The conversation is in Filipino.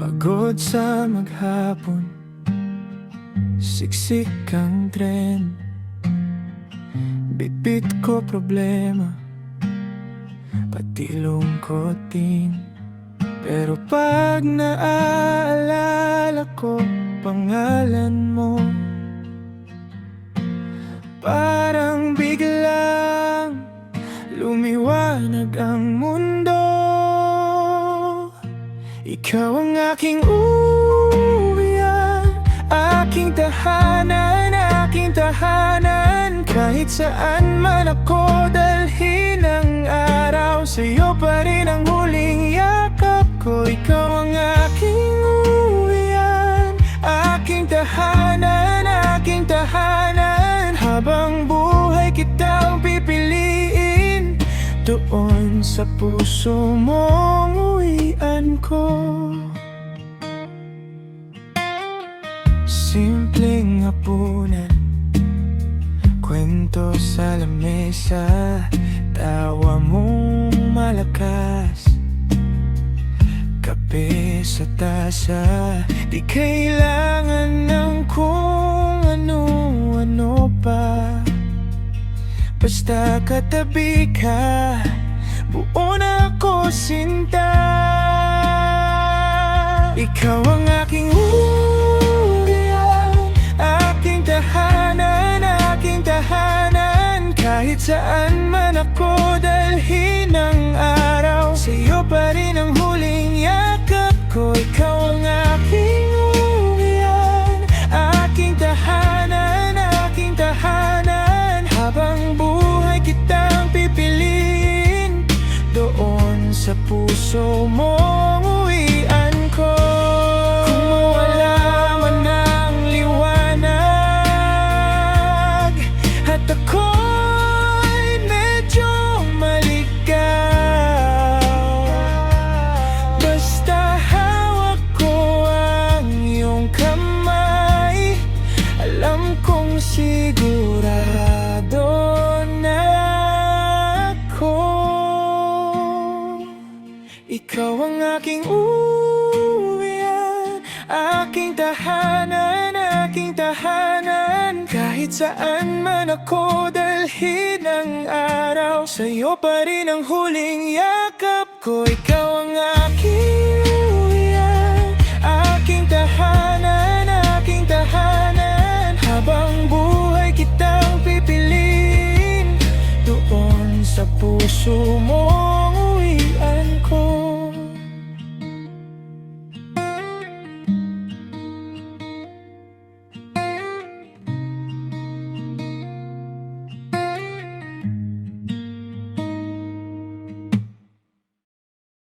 Pagod sa maghapon, siksik ang tren. Bitbit ko problema, pati lungkot din. Pero pag naaalala ko pangalan mo, parang biglang lumiwanag ang mundo. Ikaw ang aking uwian, aking tahanan, aking tahanan. Kahit saan man ako dalhin ang araw, sa'yo pa rin ang huling yakap ko. Ikaw ang aking uwian, aking tahanan, aking tahanan. Habang buhay kitang pipiliin, doon sa puso mong uwian ko. Simpleng hapunan, kwento sa lamesa, tawa mong malakas, kape sa tasa. Di kailangan ng kung ano-ano pa, basta katabi ka, buo na ako sinta. Ikaw ang aking uwian, aking tahanan, aking tahanan. Kahit saan man ako dalhin ang araw, sa'yo pa rin ang huling yakap ko. Ikaw ang aking uwian, aking tahanan, aking tahanan. Habang buhay kitang pipiliin, doon sa puso mong uwian ko. Kung mawala man ang liwanag at ako'y medyo maligaw, basta hawak ko ang iyong kamay, alam kong sigurado na ako. Ikaw ang aking uwian, aking tahanan, aking tahanan. Kahit saan man ako dalhin ang araw, sa'yo pa rin ang huling yakap ko. Ikaw ang aking